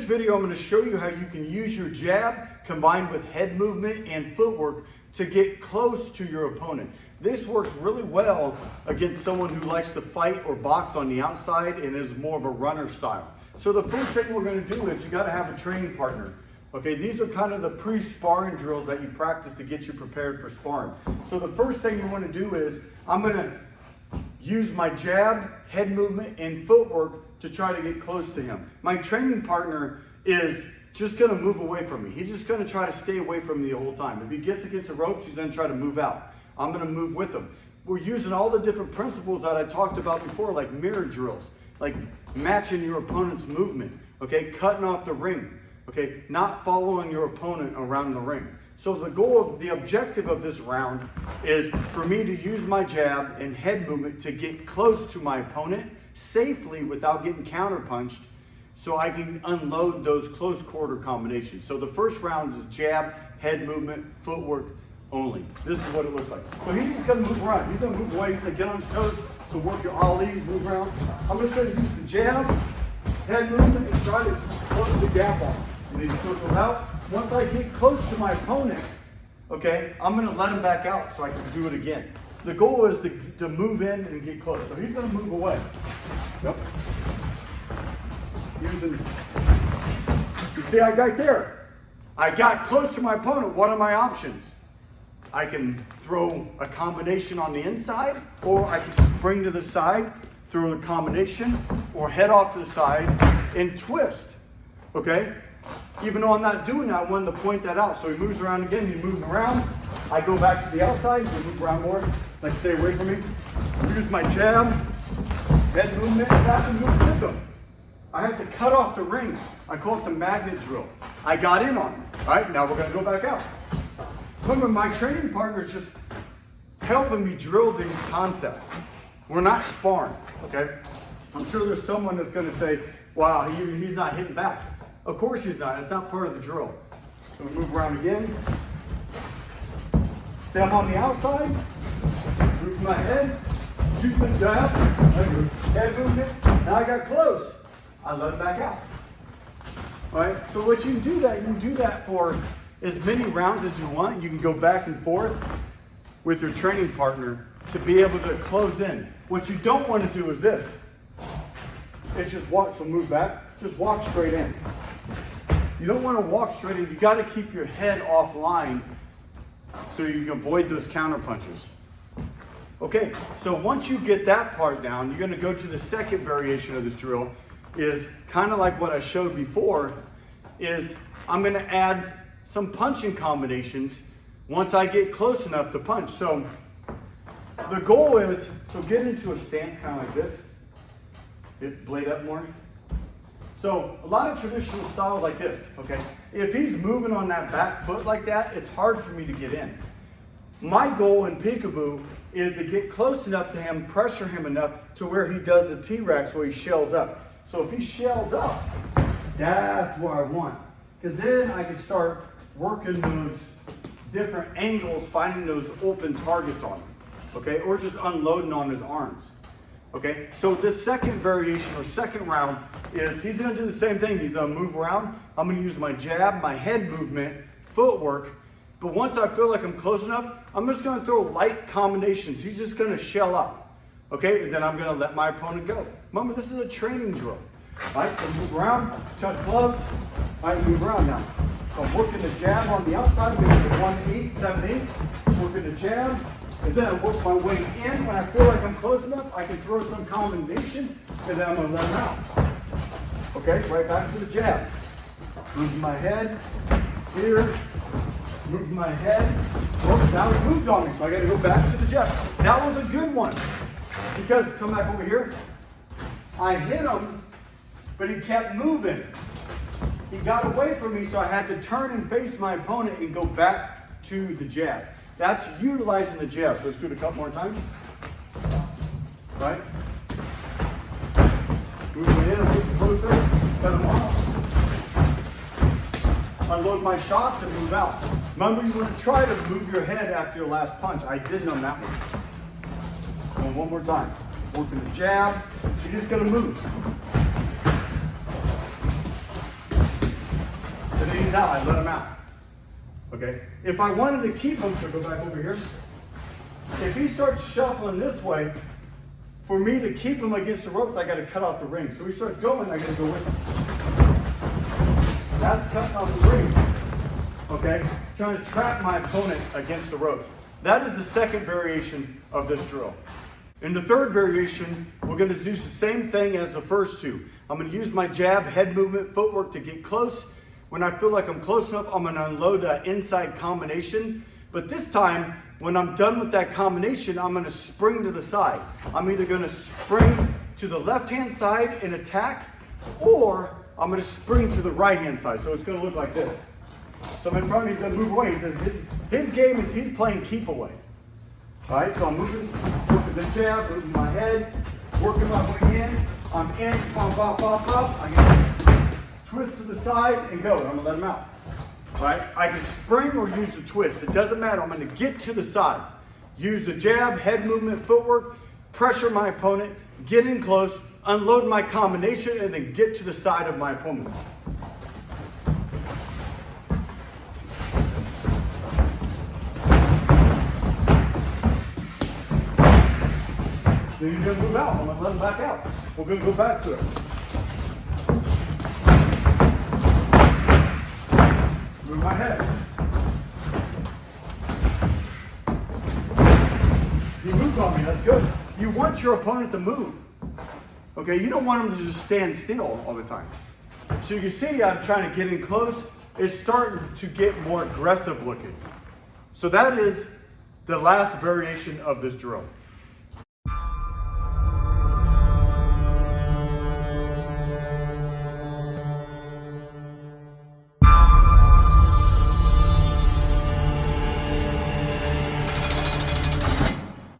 video, I'm going to show you how you can use your jab combined with head movement and footwork to get close to your opponent. This works really well against someone who likes to fight or box on the outside and is more of a runner style. So the first thing we're going to do is you got to have a training partner. Okay, these are kind of the pre-sparring drills that you practice to get you prepared for sparring. So the first thing you want to do is I'm going to use my jab, head movement, and footwork to try to get close to him. My training partner is just going to move away from me. He's just going to try to stay away from me the whole time. If he gets against the ropes, he's going to try to move out. I'm going to move with him. We're using all the different principles that I talked about before, like mirror drills, like matching your opponent's movement, okay, cutting off the ring. Okay, not following your opponent around the ring. So the objective of this round is for me to use my jab and head movement to get close to my opponent safely without getting counterpunched, so I can unload those close quarter combinations. So the first round is jab, head movement, footwork only. This is what it looks like. So he's just gonna move around. He's gonna move away. He's gonna get on his toes to work your ollies, move around. I'm just gonna use the jab, head movement, and try to close the gap on. And he circles out. Once I get close to my opponent, okay, I'm going to let him back out so I can do it again. The goal is to move in and get close. So he's going to move away. Yep. You see, I got there. I got close to my opponent. What are my options? I can throw a combination on the inside, or I can spring to the side, throw a combination, or head off to the side and twist. Okay? Even though I'm not doing that, I wanted to point that out. So he moves around again, he moves around. I go back to the outside, he moves around more. Like stay away from me. Use my jab, head movement, tap and move with him. I have to cut off the ring. I call it the magnet drill. I got in on it. All right, now we're gonna go back out. Remember, my training partner is just helping me drill these concepts. We're not sparring, okay? I'm sure there's someone that's gonna say, wow, he's not hitting back. Of course he's not. It's not part of the drill. So we move around again. See, I'm on the outside. Move my head. Use the jab. Head movement. Now I got close. I let it back out. All right. So what you can do that for as many rounds as you want. You can go back and forth with your training partner to be able to close in. What you don't want to do is this. It's just walk. So move back. Just walk straight in. You don't want to walk straight in. You got to keep your head offline so you can avoid those counter punches. Okay, so once you get that part down, you're going to go to the second variation of this drill. Is kind of like what I showed before. Is I'm going to add some punching combinations once I get close enough to punch. So the goal is, so get into a stance kind of like this. Get blade up more. So a lot of traditional styles like this, okay? If he's moving on that back foot like that, it's hard for me to get in. My goal in Peekaboo is to get close enough to him, pressure him enough to where he does the T-Rex where he shells up. So if he shells up, that's what I want. Because then I can start working those different angles, finding those open targets on him, okay? Or just unloading on his arms. Okay, so this second variation or second round is he's gonna do the same thing. He's gonna move around. I'm gonna use my jab, my head movement, footwork. But once I feel like I'm close enough, I'm just gonna throw light combinations. He's just gonna shell up. Okay, and then I'm gonna let my opponent go. Remember, this is a training drill. All right, so move around, touch gloves. All right, move around now. So I'm working the jab on the outside. I'm gonna do 1-8, 7-8. Working the jab. And then I work my way in. When I feel like I'm close enough, I can throw some combinations, and then I'm going to let them out. Okay, right back to the jab. Move my head here. Move my head. Oh, now he moved on me, so I got to go back to the jab. That was a good one. Because, come back over here. I hit him, but he kept moving. He got away from me, so I had to turn and face my opponent and go back to the jab. That's utilizing the jab. So let's do it a couple more times. Right? Moving in, moving closer, cut them off. Unload my shots and move out. Remember, you want to try to move your head after your last punch. I didn't on that one. And one more time. Working the jab. You're just going to move. out, I let him out. Okay? If I wanted to keep him, so go back over here. If he starts shuffling this way, for me to keep him against the ropes, I got to cut off the ring. So he starts going, I got to go with him. That's cutting off the ring. Okay? Trying to trap my opponent against the ropes. That is the second variation of this drill. In the third variation, we're going to do the same thing as the first two. I'm going to use my jab, head movement, footwork to get close. When I feel like I'm close enough, I'm going to unload that inside combination. But this time, when I'm done with that combination, I'm going to spring to the side. I'm either going to spring to the left-hand side and attack, or I'm going to spring to the right-hand side. So it's going to look like this. So I'm in front, he's going to move away. He says his game is he's playing keep away. All right, so I'm moving, working the jab, moving my head, working my way in. I'm in, pop, pop, pop, pop. I can twist to the side and go. I'm going to let him out. All right, I can spring or use the twist. It doesn't matter. I'm going to get to the side. Use the jab, head movement, footwork, pressure my opponent, get in close, unload my combination, and then get to the side of my opponent. Then you're going to move out. I'm going to let him back out. We're going to go back to it. Move my head. He moved on me. That's good. You want your opponent to move. Okay, you don't want him to just stand still all the time. So you can see I'm trying to get in close. It's starting to get more aggressive looking. So that is the last variation of this drill.